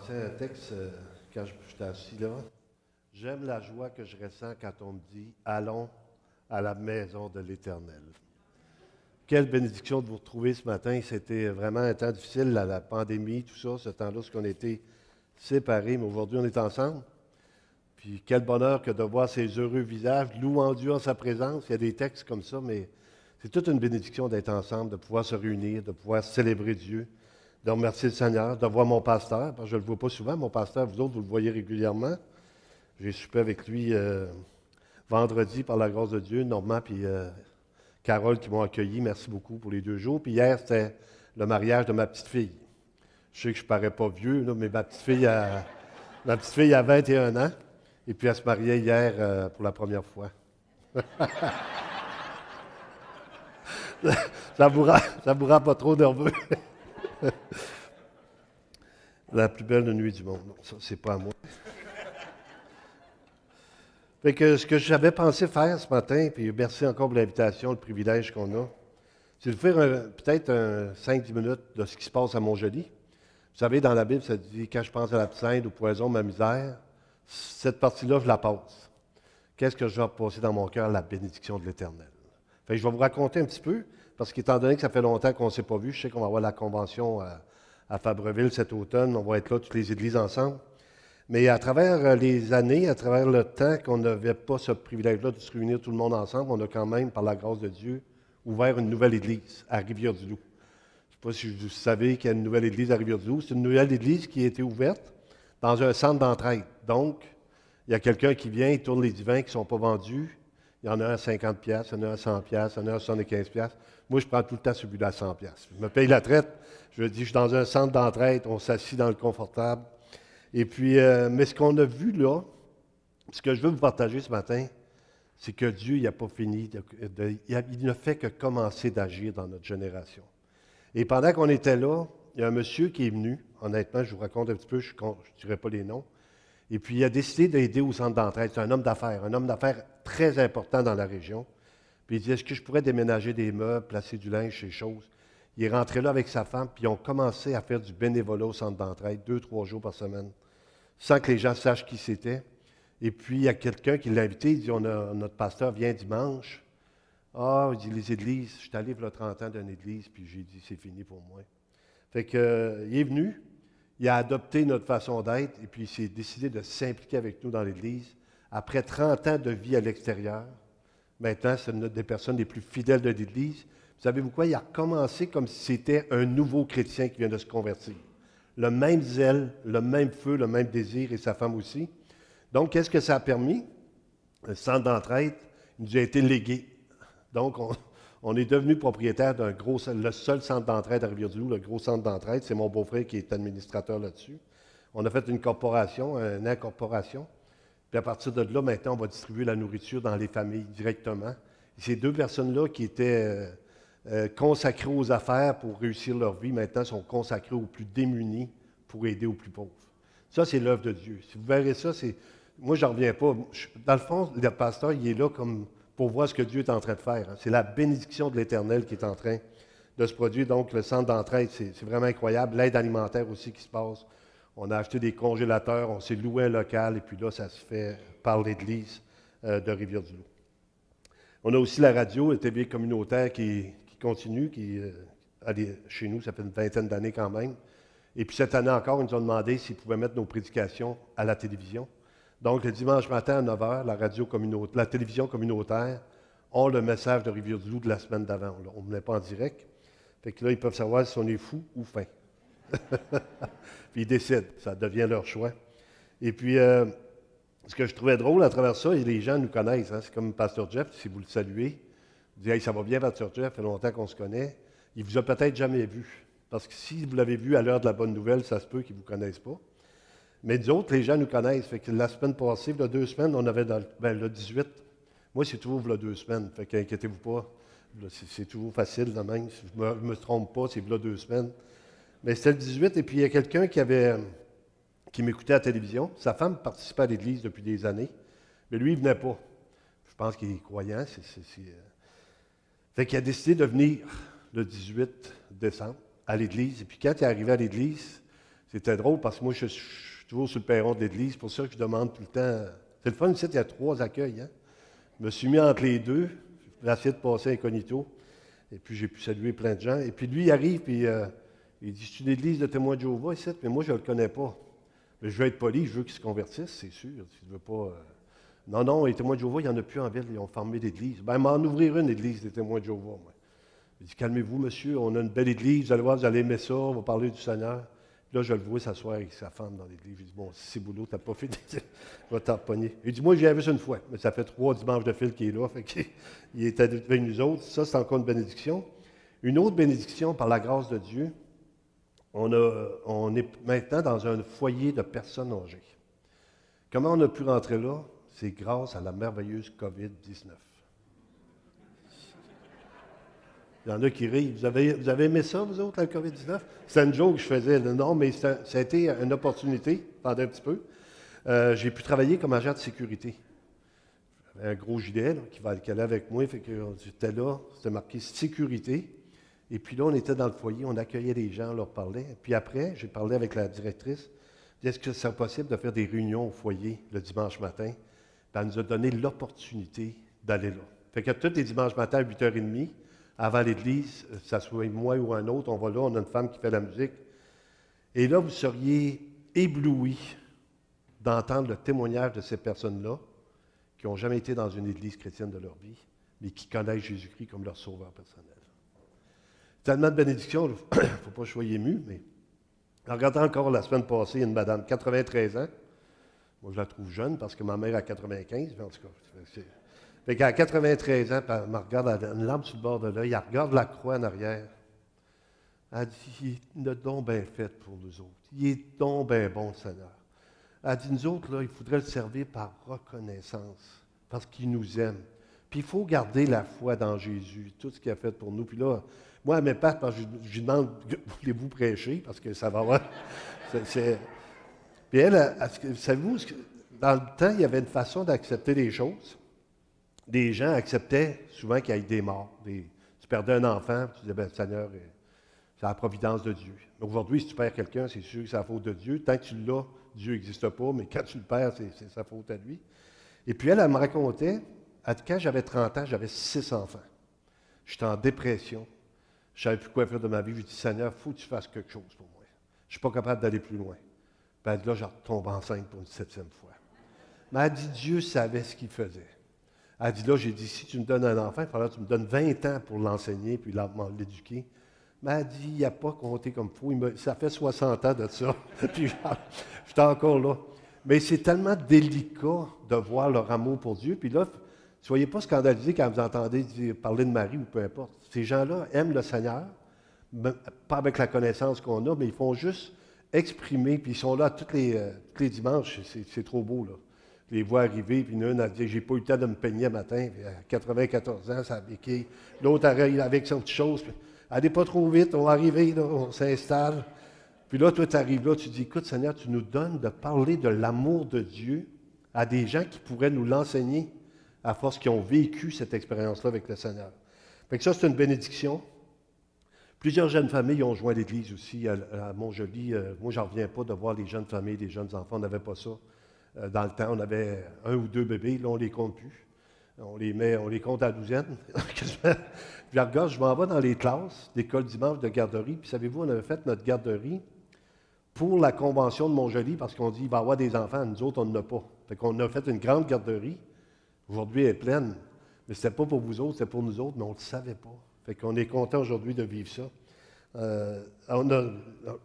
pensais à un texte quand j'étais assis là. J'aime la joie que je ressens quand on me dit allons à la maison de l'Éternel. Quelle bénédiction de vous retrouver ce matin. C'était vraiment un temps difficile, la pandémie, tout ça, ce temps-là, parce qu'on était séparés, mais aujourd'hui on est ensemble. Puis quel bonheur que de voir ces heureux visages, louant Dieu en sa présence. Il y a des textes comme ça, mais c'est toute une bénédiction d'être ensemble, de pouvoir se réunir, de pouvoir célébrer Dieu, de remercier le Seigneur, de voir mon pasteur, parce que je ne le vois pas souvent, mon pasteur, vous autres, vous le voyez régulièrement. J'ai soupé avec lui vendredi, par la grâce de Dieu, Normand puis Carole qui m'ont accueilli. Merci beaucoup pour les 2 jours. Puis hier, c'était le mariage de ma petite fille. Je sais que je ne parais pas vieux, là, mais ma petite fille a 21 ans. Et puis elle se mariait hier pour la première fois. Ça vous rend pas trop nerveux. La plus belle nuit du monde. Non, ça, c'est pas à moi. Fait que ce que j'avais pensé faire ce matin, puis merci encore pour l'invitation, le privilège qu'on a, c'est de faire peut-être 5-10 minutes de ce qui se passe à Montjoly. Vous savez, dans la Bible, ça dit, quand je pense à l'absinthe, au poison, ma misère, cette partie-là, je la passe. Qu'est-ce que je vais passer dans mon cœur? La bénédiction de l'Éternel. Fait que je vais vous raconter un petit peu, parce qu'étant donné que ça fait longtemps qu'on ne s'est pas vu, je sais qu'on va avoir la convention à Fabreville cet automne, on va être là, toutes les églises ensemble. Mais à travers les années, à travers le temps qu'on n'avait pas ce privilège-là de se réunir tout le monde ensemble, on a quand même, par la grâce de Dieu, ouvert une nouvelle église à Rivière-du-Loup. Je ne sais pas si vous savez qu'il y a une nouvelle église à Rivière-du-Loup. C'est une nouvelle église qui a été ouverte dans un centre d'entraide. Donc, il y a quelqu'un qui vient, il tourne les divins qui ne sont pas vendus. Il y en a un à 50$, il y en a un à 100$, il y en a un à 75$. Moi, je prends tout le temps celui-là à 100$. Je me paye la traite. Je dis, je suis dans un centre d'entraide, on s'assit dans le confortable. Et puis, mais ce qu'on a vu là, ce que je veux vous partager ce matin, c'est que Dieu, il n'a pas fini, il ne fait que commencer d'agir dans notre génération. Et pendant qu'on était là, il y a un monsieur qui est venu, honnêtement, je vous raconte un petit peu, je ne dirai pas les noms, et puis il a décidé d'aider au centre d'entraide. C'est un homme d'affaires très important dans la région. Puis il dit, est-ce que je pourrais déménager des meubles, placer du linge, ces choses? Il est rentré là avec sa femme, puis ils ont commencé à faire du bénévolat au centre d'entraide, 2-3 jours par semaine, sans que les gens sachent qui c'était. Et puis, il y a quelqu'un qui l'a invité, il dit, notre pasteur vient dimanche. Ah, il dit, les églises, je suis allé il y a 30 ans d'une église, puis j'ai dit, c'est fini pour moi. Fait que, il est venu, il a adopté notre façon d'être, et puis il s'est décidé de s'impliquer avec nous dans l'église. Après 30 ans de vie à l'extérieur, maintenant, c'est une des personnes les plus fidèles de l'église. Savez-vous quoi? Il a commencé comme si c'était un nouveau chrétien qui vient de se convertir. Le même zèle, le même feu, le même désir, et sa femme aussi. Donc, qu'est-ce que ça a permis? Le centre d'entraide nous a été légué. Donc, on est devenu propriétaire le seul centre d'entraide à Rivière-du-Loup, le gros centre d'entraide. C'est mon beau-frère qui est administrateur là-dessus. On a fait une incorporation. Puis à partir de là, maintenant, on va distribuer la nourriture dans les familles directement. Et ces 2 personnes-là qui étaient consacrés aux affaires pour réussir leur vie, maintenant sont consacrés aux plus démunis pour aider aux plus pauvres. Ça, c'est l'œuvre de Dieu. Si vous verrez ça, moi, je n'en reviens pas. Dans le fond, le pasteur, il est là comme pour voir ce que Dieu est en train de faire. C'est la bénédiction de l'Éternel qui est en train de se produire. Donc, le centre d'entraide, c'est vraiment incroyable. L'aide alimentaire aussi qui se passe. On a acheté des congélateurs, on s'est loué un local, et puis là, ça se fait par l'Église de Rivière-du-Loup. On a aussi la radio, la TV communautaire qui continue, chez nous, ça fait une vingtaine d'années quand même. Et puis cette année encore, ils nous ont demandé s'ils pouvaient mettre nos prédications à la télévision. Donc le dimanche matin à 9h, la télévision communautaire ont le message de Rivière-du-Loup de la semaine d'avant. On ne met pas en direct. Fait que là, ils peuvent savoir si on est fou ou fin. Puis ils décident, ça devient leur choix. Et puis, ce que je trouvais drôle à travers ça, et les gens nous connaissent, c'est comme Pasteur Jeff, si vous le saluez, vous dites, hey, ça va bien, Pasteur Jeff, ça fait longtemps qu'on se connaît. Il ne vous a peut-être jamais vu. Parce que si vous l'avez vu à l'heure de la bonne nouvelle, ça se peut qu'ils ne vous connaissent pas. Mais nous autres, les gens nous connaissent. Fait que la semaine passée, il y a 2 semaines, on avait le 18. Moi, c'est toujours il y a 2 semaines. Fait qu'inquiétez-vous pas. C'est toujours facile de même. Si je ne me trompe pas, c'est il y a 2 semaines. Mais c'était le 18, et puis il y a quelqu'un qui m'écoutait à la télévision. Sa femme participait à l'Église depuis des années, mais lui, il ne venait pas. Je pense qu'il est croyant. Fait qu'il a décidé de venir le 18 décembre à l'Église. Et puis quand il est arrivé à l'Église, C'était drôle parce que moi, je suis toujours sur le perron de l'église. C'est pour ça que je demande tout le temps. C'est le fun, ici, il y a 3 accueils. Hein? Je me suis mis entre les deux. J'ai essayé de passer incognito. Et puis, j'ai pu saluer plein de gens. Et puis, lui, il arrive, puis il dit, c'est une église de témoins de Jéhovah ici, mais moi, je ne le connais pas. Mais je veux être poli, je veux qu'il se convertisse, c'est sûr. Si je veux pas, Non, non, les témoins de Jéhovah, il n'y en a plus en ville, ils ont fermé l'église. Ben, m'en ouvrir une église des témoins de Jéhovah, moi. Il dit, calmez-vous, monsieur, on a une belle église, vous allez voir, vous allez aimer ça, on va parler du Seigneur. Puis là, je le vois s'asseoir avec sa femme dans l'église. Je dis, bon, si c'est boulot, t'as pas fait, je vais t'en repogner. Il dit, moi, j'y avais vu une fois, mais ça fait 3 dimanches de fil qu'il est là, fait qu'il est avec nous autres. Ça, c'est encore une bénédiction. Une autre bénédiction, par la grâce de Dieu, on est maintenant dans un foyer de personnes âgées. Comment on a pu rentrer là? C'est grâce à la merveilleuse COVID-19. Il y en a qui rient. Vous avez aimé ça, vous autres, la COVID-19? C'est une joke que je faisais. Non, mais ça a été une opportunité pendant un petit peu. J'ai pu travailler comme agent de sécurité. J'avais un gros gilet qui allait avec moi. Fait que j'étais là, c'était marqué sécurité. Et puis là, on était dans le foyer, on accueillait les gens, on leur parlait. Puis après, j'ai parlé avec la directrice. J'ai dit, est-ce que c'est possible de faire des réunions au foyer le dimanche matin? Puis elle nous a donné l'opportunité d'aller là. Fait que tous les dimanches matins à 8h30, avant l'église, que ce soit moi ou un autre, on va là, on a une femme qui fait la musique. Et là, vous seriez éblouis d'entendre le témoignage de ces personnes-là qui n'ont jamais été dans une église chrétienne de leur vie, mais qui connaissent Jésus-Christ comme leur sauveur personnel. Tellement de bénédictions, il ne faut pas que je sois ému, mais en regardant encore la semaine passée, une madame, 93 ans. Moi, je la trouve jeune parce que ma mère a 95, mais en tout cas. Fait qu'à 93 ans, elle me regarde, elle a une lampe sur le bord de l'œil, elle regarde la croix en arrière. Elle dit, il a donc bien fait pour nous autres. Il est donc bien bon, le Seigneur. Elle dit, nous autres, là, il faudrait le servir par reconnaissance, parce qu'il nous aime. Puis il faut garder la foi dans Jésus, tout ce qu'il a fait pour nous. Puis là, moi, elle m'épate parce que je lui demande, voulez-vous prêcher? Parce que ça va avoir... Puis elle, savez-vous, dans le temps, il y avait une façon d'accepter les choses. Des gens acceptaient souvent qu'il y ait des morts. Tu perdais un enfant, tu disais, bien, Seigneur, c'est la providence de Dieu. Mais aujourd'hui, si tu perds quelqu'un, c'est sûr que c'est la faute de Dieu. Tant que tu l'as, Dieu n'existe pas, mais quand tu le perds, c'est sa faute à lui. Et puis elle me racontait, quand j'avais 30 ans, j'avais 6 enfants. J'étais en dépression. Je ne savais plus quoi faire de ma vie. Je lui ai dit, Seigneur, il faut que tu fasses quelque chose pour moi. Je ne suis pas capable d'aller plus loin. Puis elle dit, là, je retombe enceinte pour une 7e fois. Mais elle dit, Dieu savait ce qu'il faisait. Elle dit, là, j'ai dit, si tu me donnes un enfant, il faudra que tu me donnes 20 ans pour l'enseigner puis l'éduquer. Mais elle dit, il n'a pas compté comme il faut. Ça fait 60 ans de ça. Puis j'étais encore là. Mais c'est tellement délicat de voir leur amour pour Dieu. Puis là, ne soyez pas scandalisés quand vous entendez parler de Marie ou peu importe. Ces gens-là aiment le Seigneur, pas avec la connaissance qu'on a, mais ils font juste exprimer, puis ils sont là tous les dimanches. C'est trop beau, là. Je les vois arriver, puis une a dit, j'ai pas eu le temps de me peigner le matin, puis à 94 ans, ça a béqué. L'autre arrive avec son petite chose, puis allez pas trop vite, on va arriver, là, on s'installe. Puis là, toi, tu arrives là, tu dis, écoute, Seigneur, tu nous donnes de parler de l'amour de Dieu à des gens qui pourraient nous l'enseigner à force qu'ils ont vécu cette expérience-là avec le Seigneur. Fait que ça, c'est une bénédiction. Plusieurs jeunes familles ont joint l'Église aussi à Montjoly. Moi, j'en reviens pas de voir les jeunes familles, les jeunes enfants. On n'avait pas ça dans le temps. On avait 1 ou 2 bébés. Là, on les compte plus. On les compte à la douzaine. Puis regarde, je m'en vais dans les classes d'école dimanche de garderie. Puis savez-vous, on avait fait notre garderie pour la convention de Montjoly parce qu'on dit il va y avoir des enfants. Nous autres, on n'en a pas. Fait qu'on a fait une grande garderie. Aujourd'hui, elle est pleine. Mais ce n'était pas pour vous autres, c'était pour nous autres, mais on ne le savait pas. Fait qu'on est content aujourd'hui de vivre ça. On a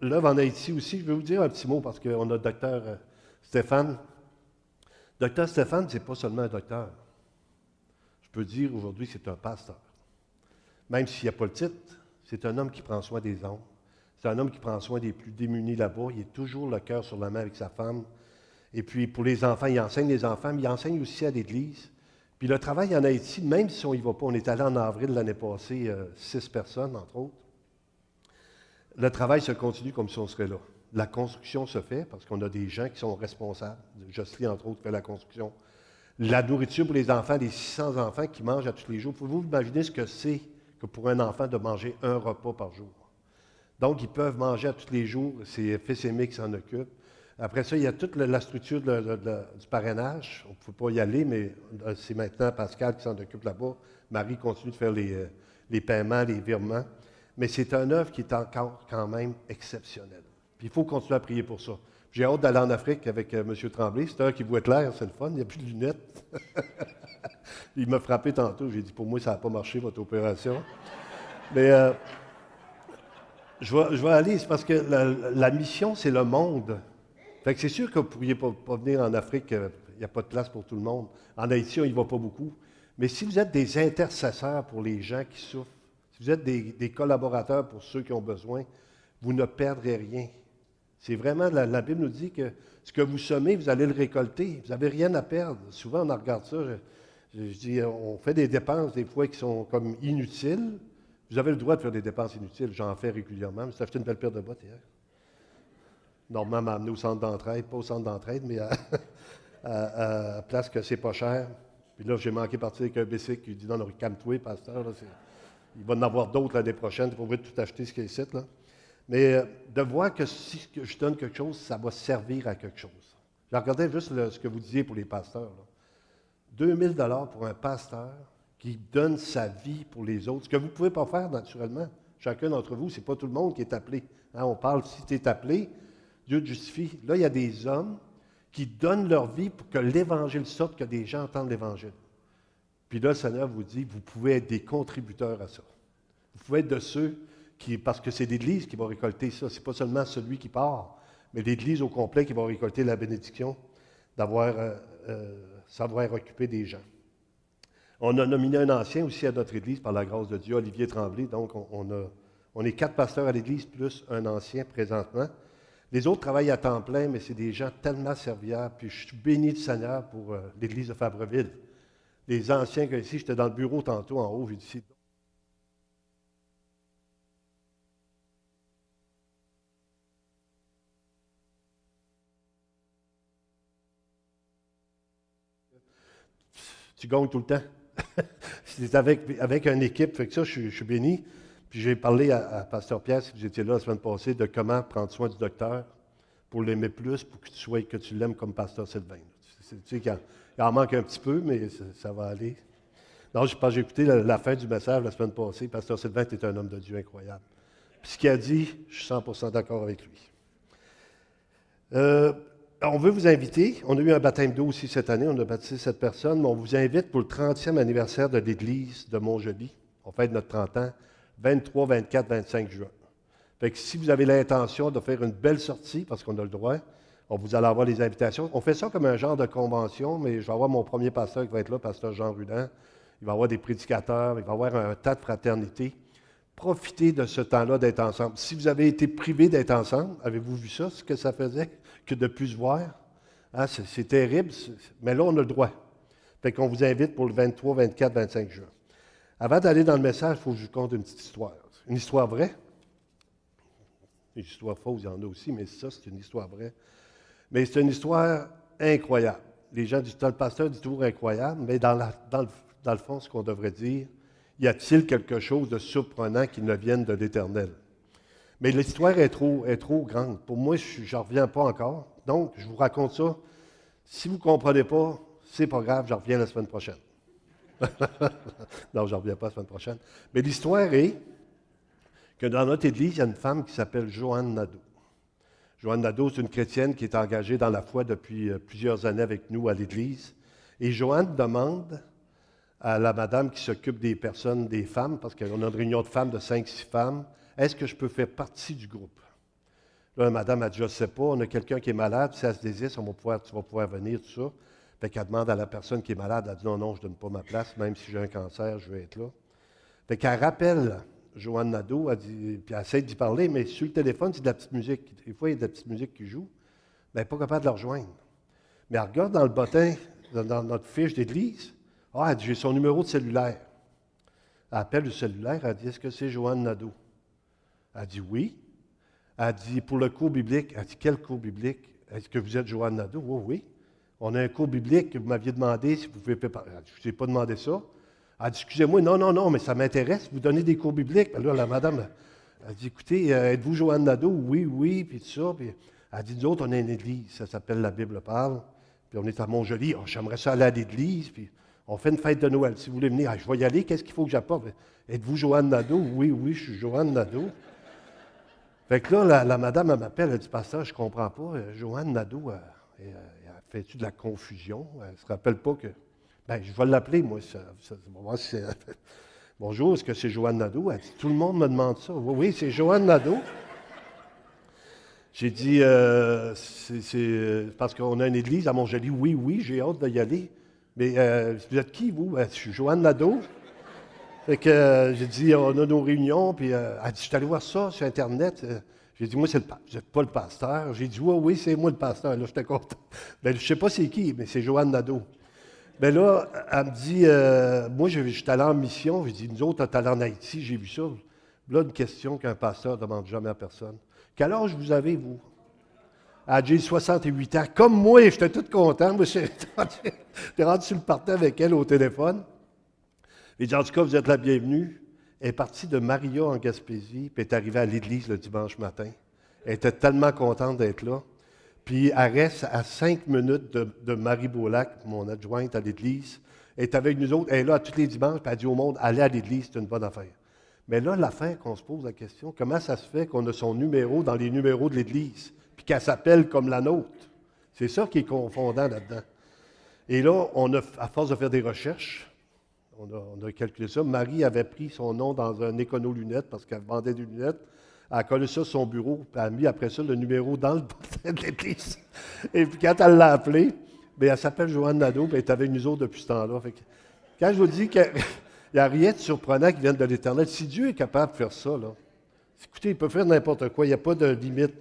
l'œuvre en Haïti aussi. Je vais vous dire un petit mot parce qu'on a le docteur Stéphane. Docteur Stéphane, ce n'est pas seulement un docteur. Je peux dire aujourd'hui que c'est un pasteur. Même s'il n'y a pas le titre, c'est un homme qui prend soin des hommes. C'est un homme qui prend soin des plus démunis là-bas. Il est toujours le cœur sur la main avec sa femme. Et puis pour les enfants, il enseigne les enfants, mais il enseigne aussi à l'Église. Puis le travail en Haïti, même si on n'y va pas, on est allé en avril l'année passée, 6 personnes, entre autres. Le travail se continue comme si on serait là. La construction se fait parce qu'on a des gens qui sont responsables. Jocelyne, entre autres, fait la construction. La nourriture pour les enfants, les 600 enfants qui mangent à tous les jours. Pouvez-vous imaginer ce que c'est que pour un enfant de manger un repas par jour? Donc, ils peuvent manger à tous les jours. C'est fils aimé qui s'en occupe. Après ça, il y a toute la structure du parrainage. On ne peut pas y aller, mais c'est maintenant Pascal qui s'en occupe là-bas. Marie continue de faire les paiements, les virements. Mais c'est une œuvre qui est encore quand même exceptionnelle. Puis il faut continuer à prier pour ça. J'ai hâte d'aller en Afrique avec M. Tremblay. C'est un qui voit clair, c'est le fun. Il n'y a plus de lunettes. Il m'a frappé tantôt. J'ai dit, pour moi, ça n'a pas marché, votre opération. Mais je vais aller, c'est parce que la mission, c'est le monde. Fait que c'est sûr que vous ne pourriez pas venir en Afrique, il n'y a pas de place pour tout le monde. En Haïti, on n'y va pas beaucoup. Mais si vous êtes des intercesseurs pour les gens qui souffrent, si vous êtes des collaborateurs pour ceux qui ont besoin, vous ne perdrez rien. C'est vraiment, la Bible nous dit que ce que vous semez, vous allez le récolter. Vous n'avez rien à perdre. Souvent, on regarde ça, je dis, on fait des dépenses des fois qui sont comme inutiles. Vous avez le droit de faire des dépenses inutiles. J'en fais régulièrement. Je me suis acheté une belle paire de bottes hier. Normand m'a amené au centre d'entraide, pas au centre d'entraide, mais à place que c'est pas cher. Puis là, j'ai manqué partir avec un bicycle qui dit non, calme-toi, pasteur. Là, il va en avoir d'autres l'année prochaine. Tu ne vas pas tout acheter ce qu'il y a ici. Là. Mais de voir que si je donne quelque chose, ça va servir à quelque chose. Je regardais juste ce que vous disiez pour les pasteurs. 2 000 $ pour un pasteur qui donne sa vie pour les autres. Ce que vous ne pouvez pas faire naturellement. Chacun d'entre vous, ce n'est pas tout le monde qui est appelé. Hein, on parle, si tu es appelé, Dieu te justifie. Là, il y a des hommes qui donnent leur vie pour que l'Évangile sorte, que des gens entendent l'Évangile. Puis là, le Seigneur vous dit, vous pouvez être des contributeurs à ça. Vous pouvez être de ceux qui, parce que c'est l'Église qui va récolter ça. Ce n'est pas seulement celui qui part, mais l'Église au complet qui va récolter la bénédiction d'avoir savoir occuper des gens. On a nominé un ancien aussi à notre Église par la grâce de Dieu, Olivier Tremblay. Donc, on est 4 pasteurs à l'Église plus un ancien présentement. Les autres travaillent à temps plein, mais c'est des gens tellement serviables. Puis je suis béni du Seigneur pour l'Église de Fabreville. Les anciens que ici, j'étais dans le bureau tantôt en haut, j'ai dit, tu gagnes tout le temps. C'est avec une équipe, fait que ça, je suis béni. Puis j'ai parlé à Pasteur Pierre, si vous étiez là la semaine passée, de comment prendre soin du docteur pour l'aimer plus, pour que tu l'aimes comme Pasteur Sylvain. Tu sais qu'il en manque un petit peu, mais ça va aller. Non, je pense que j'ai écouté la fin du message la semaine passée. Pasteur Sylvain était un homme de Dieu incroyable. Puis ce qu'il a dit, je suis 100% d'accord avec lui. On veut vous inviter. On a eu un baptême d'eau aussi cette année. On a baptisé cette personne. Mais on vous invite pour le 30e anniversaire de l'Église de Montjoly. On fête notre 30 ans, 23, 24, 25 juin. Fait que si vous avez l'intention de faire une belle sortie, parce qu'on a le droit, on vous allez avoir les invitations. On fait ça comme un genre de convention, mais je vais avoir mon premier pasteur qui va être là, pasteur Jean Rudan. Il va y avoir des prédicateurs, il va y avoir un tas de fraternité. Profitez de ce temps-là d'être ensemble. Si vous avez été privés d'être ensemble, avez-vous vu ça, ce que ça faisait, que de plus se voir? Hein, c'est terrible, mais là, on a le droit. Fait qu'on vous invite pour le 23, 24, 25 juin. Avant d'aller dans le message, il faut que je vous conte une petite histoire. Une histoire vraie. Une histoire fausse, il y en a aussi, mais ça, c'est une histoire vraie. Mais c'est une histoire incroyable. Les gens disent, le pasteur dit toujours incroyable, mais dans le fond, ce qu'on devrait dire, y a-t-il quelque chose de surprenant qui ne vienne de l'Éternel? Mais l'histoire est trop grande. Pour moi, je n'en reviens pas encore. Donc, je vous raconte ça. Si vous ne comprenez pas, c'est pas grave, j'en reviens la semaine prochaine. Non, je n'en reviens pas la semaine prochaine. Mais l'histoire est que dans notre Église, il y a une femme qui s'appelle Joanne Nadeau. Joanne Nadeau, c'est une chrétienne qui est engagée dans la foi depuis plusieurs années avec nous à l'Église. Et Joanne demande à la madame qui s'occupe des personnes, des femmes, parce qu'on a une réunion de femmes de 5-6 femmes, est-ce que je peux faire partie du groupe? Là, la madame a dit, je ne sais pas, on a quelqu'un qui est malade, si elle se désire, tu vas pouvoir venir, tout ça. Fait qu'elle demande à la personne qui est malade, elle dit, non, je ne donne pas ma place, même si j'ai un cancer, je vais être là. Fait qu'elle rappelle Joanne Nadeau, elle dit, puis elle essaie d'y parler, mais sur le téléphone, c'est de la petite musique. Des fois, il y a de la petite musique qui joue, mais elle n'est pas capable de la rejoindre. Mais elle regarde dans le bottin, dans notre fiche d'église, elle dit, j'ai son numéro de cellulaire. Elle appelle le cellulaire, elle dit, est-ce que c'est Joanne Nadeau? Elle dit, oui. Elle dit, pour le cours biblique, elle dit, quel cours biblique? Est-ce que vous êtes Joanne Nadeau? Oui, oui. On a un cours biblique que vous m'aviez demandé si vous pouvez préparer. Elle dit, je n'ai pas demandé ça. Elle dit, excusez-moi, non, mais ça m'intéresse, vous donnez des cours bibliques. Alors, la madame, Elle dit, écoutez, êtes-vous Joanne Nadeau? Oui, oui, puis tout ça. Puis elle dit, nous autres, on a une église, ça s'appelle La Bible parle. Puis on est à Montjoly. Oh, j'aimerais ça aller à l'église. Puis on fait une fête de Noël. Si vous voulez venir, je vais y aller. Qu'est-ce qu'il faut que j'apporte? Êtes-vous Joanne Nadeau? Oui, oui, je suis Joanne Nadeau. Fait que là, la madame, elle m'appelle. Elle dit, pasteur, je ne comprends pas. Joanne Nadeau, elle fait-tu de la confusion? Elle ne se rappelle pas que. Bien, je vais l'appeler, moi. Bonjour, est-ce que c'est Joanne Nadeau? Elle dit, tout le monde me demande ça. Oui, oui, c'est Joanne Nadeau. J'ai dit, c'est parce qu'on a une église à Montjoly. Oui, oui, j'ai hâte d'y aller. Mais vous êtes qui, vous? Je suis Joanne Nadeau. Fait que j'ai dit, on a nos réunions, puis elle dit, je suis allé voir ça sur Internet. J'ai dit, moi, vous n'êtes pas le pasteur. J'ai dit, oui, oui, c'est moi le pasteur. Là, j'étais content. Ben, je ne sais pas c'est qui, mais c'est Joanne Nadeau. Ben là, elle me dit, moi, je suis allé en mission. J'ai dit, nous autres, on est allés en Haïti, j'ai vu ça. Là, une question qu'un pasteur ne demande jamais à personne. Quel âge vous avez, vous? J'ai 68 ans. Comme moi, j'étais tout content. Moi, j'étais rendu sur le party avec elle au téléphone. Et dit, en tout cas, vous êtes la bienvenue. Elle est partie de Maria en Gaspésie, puis est arrivée à l'église le dimanche matin. Elle était tellement contente d'être là. Puis elle reste à 5 minutes de Marie Beaulac, mon adjointe à l'église. Elle est avec nous autres. Elle est là tous les dimanches, puis elle dit au monde, allez à l'église, c'est une bonne affaire. Mais là, l'affaire qu'on se pose la question, comment ça se fait qu'on a son numéro dans les numéros de l'église, puis qu'elle s'appelle comme la nôtre? C'est ça qui est confondant là-dedans. Et là, à force de faire des recherches, on a calculé ça. Marie avait pris son nom dans un écono-lunettes parce qu'elle vendait des lunettes. Elle a collé ça sur son bureau, puis elle a mis après ça le numéro dans le portrait de l'église. Et puis quand elle l'a appelée, bien, elle s'appelle Joanne Nadeau, puis elle est avec nous autres depuis ce temps-là. Fait que, quand je vous dis qu'il n'y a rien de surprenant qui vienne de l'Éternel, si Dieu est capable de faire ça, là, écoutez, il peut faire n'importe quoi, il n'y a pas de limite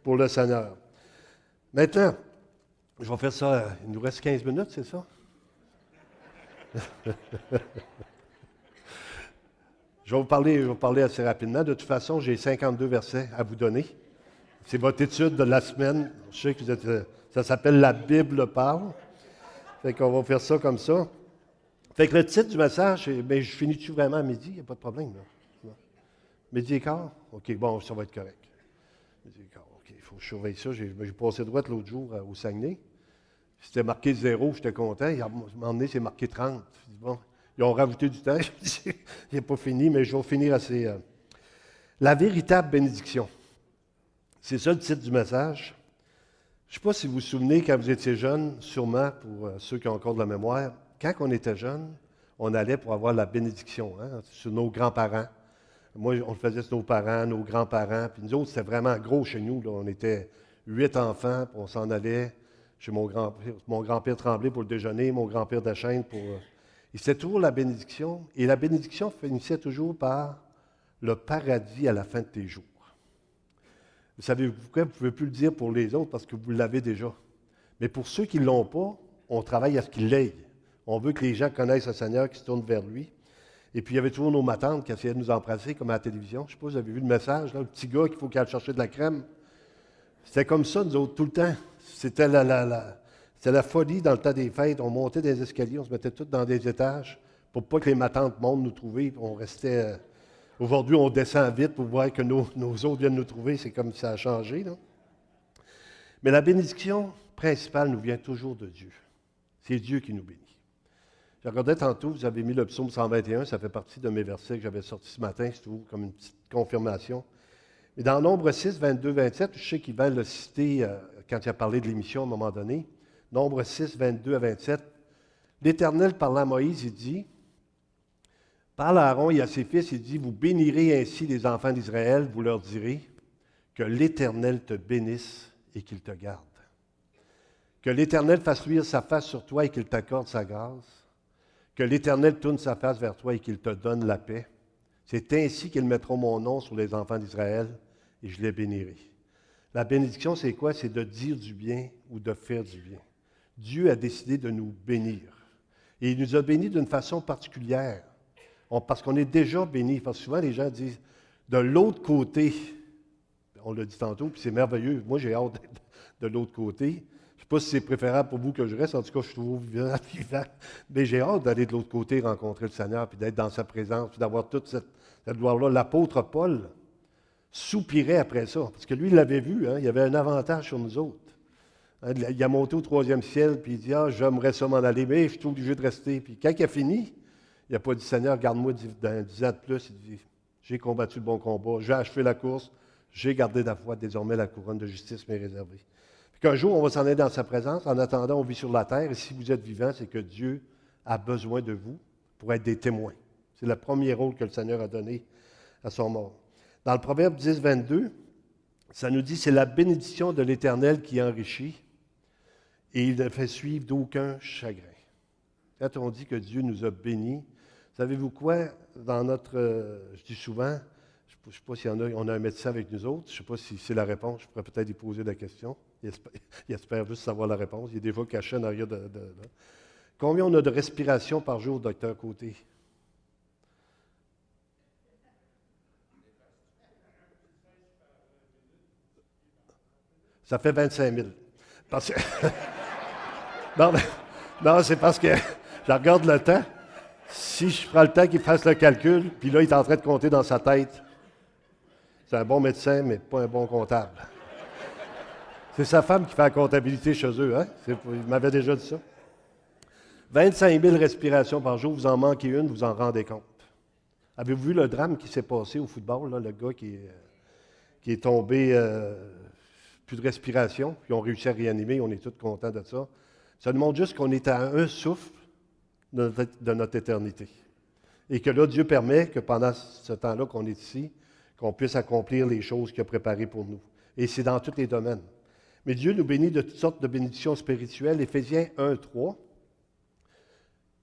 pour le Seigneur. Maintenant, je vais faire ça, il nous reste 15 minutes, c'est ça? Je vais vous parler assez rapidement. De toute façon, j'ai 52 versets à vous donner. C'est votre étude de la semaine. Je sais que ça s'appelle La Bible parle. Fait qu'on va faire ça comme ça. Fait que le titre du message, bien, je finis-tu vraiment à midi? Il n'y a pas de problème, là. Midi et quart? OK, bon, ça va être correct. Midi et quart, OK, il faut que je surveille ça. J'ai passé droite l'autre jour au Saguenay. C'était marqué 0, j'étais content. À un moment donné, c'est marqué 30. Je dis, bon, ils ont rajouté du temps. Il n'est pas fini, mais je vais finir assez. La véritable bénédiction. C'est ça le titre du message. Je ne sais pas si vous vous souvenez, quand vous étiez jeune, sûrement pour ceux qui ont encore de la mémoire, quand on était jeune, on allait pour avoir la bénédiction sur nos grands-parents. Moi, on le faisait sur nos parents, nos grands-parents. Puis nous autres, c'était vraiment gros chez nous. Là. On était 8 enfants, puis on s'en allait chez mon grand-père Tremblay pour le déjeuner, mon grand-père Deschênes pour... Et c'était toujours la bénédiction. Et la bénédiction finissait toujours par le paradis à la fin de tes jours. Vous savez pourquoi? Vous ne pouvez plus le dire pour les autres parce que vous l'avez déjà. Mais pour ceux qui ne l'ont pas, on travaille à ce qu'ils l'aient. On veut que les gens connaissent le Seigneur, qui se tournent vers lui. Et puis, il y avait toujours nos matantes qui essayaient de nous embrasser, comme à la télévision. Je ne sais pas si vous avez vu le message, là, le petit gars qu'il faut qu'il aille chercher de la crème. C'était comme ça, nous autres, tout le temps. C'était la folie dans le temps des fêtes. On montait des escaliers, on se mettait tous dans des étages pour pas que les matantes montent nous trouver. On restait... Aujourd'hui, on descend vite pour voir que nos autres viennent nous trouver. C'est comme ça a changé, là. Mais la bénédiction principale nous vient toujours de Dieu. C'est Dieu qui nous bénit. Je regardais tantôt, vous avez mis le psaume 121, ça fait partie de mes versets que j'avais sortis ce matin, c'est tout, comme une petite confirmation. Mais dans Nombre 6, 22, 27, je sais qu'il va le citer quand il a parlé de l'émission à un moment donné. Nombre 6, 22 à 27. L'Éternel parlant à Moïse, il dit, parle à Aaron et à ses fils, il dit, vous bénirez ainsi les enfants d'Israël, vous leur direz que l'Éternel te bénisse et qu'il te garde. Que l'Éternel fasse luire sa face sur toi et qu'il t'accorde sa grâce. Que l'Éternel tourne sa face vers toi et qu'il te donne la paix. C'est ainsi qu'ils mettront mon nom sur les enfants d'Israël et je les bénirai. La bénédiction, c'est quoi? C'est de dire du bien ou de faire du bien. Dieu a décidé de nous bénir. Et il nous a bénis d'une façon particulière. Parce qu'on est déjà bénis. Parce que souvent, les gens disent, de l'autre côté, on l'a dit tantôt, puis c'est merveilleux. Moi, j'ai hâte d'être de l'autre côté. Je ne sais pas si c'est préférable pour vous que je reste. En tout cas, je suis toujours vivant. Mais j'ai hâte d'aller de l'autre côté rencontrer le Seigneur, puis d'être dans sa présence, puis d'avoir toute cette gloire-là. L'apôtre Paul, soupirait après ça. Parce que lui, il l'avait vu, hein, il avait un avantage sur nous autres. Hein, il a monté au troisième ciel, puis il dit, j'aimerais ça m'en aller, mais je suis obligé de rester. Puis quand il a fini, il n'a pas dit, Seigneur, garde-moi dans 10 ans de plus. Il dit, j'ai combattu le bon combat, j'ai achevé la course, j'ai gardé la foi, désormais la couronne de justice m'est réservée. Puis qu'un jour, on va s'en aller dans sa présence. En attendant, on vit sur la terre, et si vous êtes vivant, c'est que Dieu a besoin de vous pour être des témoins. C'est le premier rôle que le Seigneur a donné à son mort. Dans le Proverbe 10, 22, ça nous dit, c'est la bénédiction de l'Éternel qui enrichit, et il ne fait suivre d'aucun chagrin. Quand on dit que Dieu nous a bénis, savez-vous quoi? Dans notre, je dis souvent, je ne sais pas s'il y en a, on a un médecin avec nous autres, je ne sais pas si c'est la réponse, je pourrais peut-être lui poser la question. Il espère juste savoir la réponse, il est des fois caché en arrière de. Combien on a de respiration par jour, docteur Côté? Ça fait 25 000. Parce que non, non, c'est parce que je regarde le temps. Si je prends le temps qu'il fasse le calcul, puis là, il est en train de compter dans sa tête. C'est un bon médecin, mais pas un bon comptable. C'est sa femme qui fait la comptabilité chez eux, hein? Il m'avait déjà dit ça. 25 000 respirations par jour, vous en manquez une, vous en rendez compte. Avez-vous vu le drame qui s'est passé au football, là, le gars qui est tombé, plus de respiration, puis ils ont réussi à réanimer, on est tous contents de ça. Ça nous montre juste qu'on est à un souffle de notre éternité. Et que là, Dieu permet que pendant ce temps-là qu'on est ici, qu'on puisse accomplir les choses qu'il a préparées pour nous. Et c'est dans tous les domaines. Mais Dieu nous bénit de toutes sortes de bénédictions spirituelles. Éphésiens 1, 3.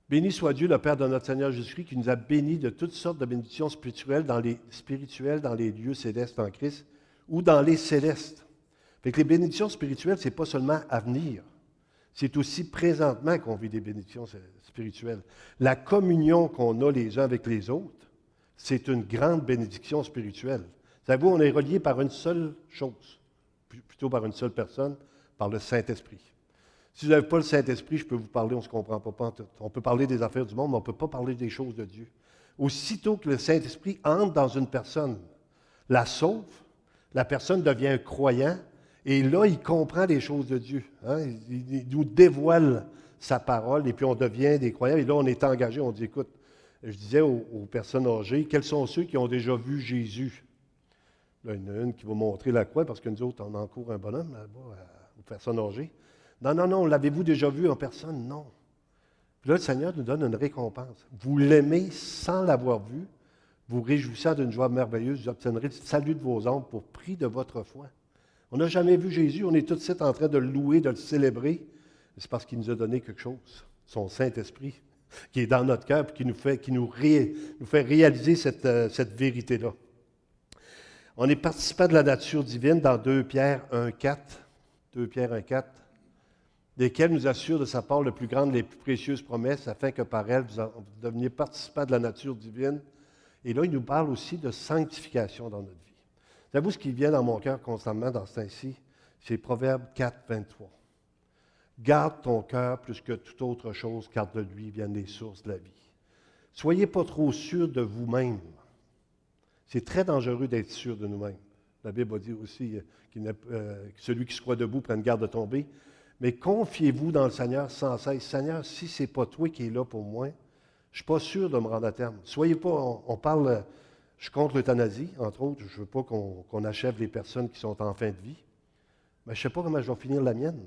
Béni soit Dieu, le Père de notre Seigneur Jésus-Christ, qui nous a bénis de toutes sortes de bénédictions spirituelles dans les lieux célestes en Christ ou dans les célestes. Fait que les bénédictions spirituelles, ce n'est pas seulement à venir. C'est aussi présentement qu'on vit des bénédictions spirituelles. La communion qu'on a les uns avec les autres, c'est une grande bénédiction spirituelle. Savez-vous, on est reliés par une seule chose, plutôt par une seule personne, par le Saint-Esprit. Si vous n'avez pas le Saint-Esprit, je peux vous parler, on ne se comprend pas en tout. On peut parler des affaires du monde, mais on ne peut pas parler des choses de Dieu. Aussitôt que le Saint-Esprit entre dans une personne, la sauve, la personne devient un croyant, et là, il comprend les choses de Dieu. Hein? Il nous dévoile sa parole, et puis on devient des croyants. Et là, on est engagé, on dit, écoute, je disais aux personnes âgées, quels sont ceux qui ont déjà vu Jésus? Là, il y en a une qui va montrer la croix, parce que nous autres, on encourt un bonhomme là-bas aux personnes âgées. Non, l'avez-vous déjà vu en personne? Non. Puis là, le Seigneur nous donne une récompense. Vous l'aimez sans l'avoir vu, vous réjouissant d'une joie merveilleuse, vous obtiendrez le salut de vos âmes pour prix de votre foi. On n'a jamais vu Jésus, on est tout de suite en train de le louer, de le célébrer. C'est parce qu'il nous a donné quelque chose, son Saint-Esprit, qui est dans notre cœur et qui nous fait réaliser cette vérité-là. On est participant de la nature divine dans 2 Pierre 1,4. 2 Pierre 1,4. Desquelles nous assure de sa part le plus grande et les plus précieuses promesses, afin que par elles, vous deveniez participants de la nature divine. Et là, il nous parle aussi de sanctification dans notre vie. Savez-vous ce qui vient dans mon cœur constamment dans ce temps-ci? C'est Proverbe 4, 23. Garde ton cœur plus que toute autre chose, car de lui viennent les sources de la vie. Soyez pas trop sûrs de vous-même. C'est très dangereux d'être sûr de nous-mêmes. La Bible a dit aussi que celui qui se croit debout prenne garde de tomber. Mais confiez-vous dans le Seigneur sans cesse. Seigneur, si ce n'est pas toi qui es là pour moi, je ne suis pas sûr de me rendre à terme. Soyez pas, on parle, je suis contre l'euthanasie, entre autres. Je ne veux pas qu'on achève les personnes qui sont en fin de vie. Mais je ne sais pas comment je vais finir la mienne.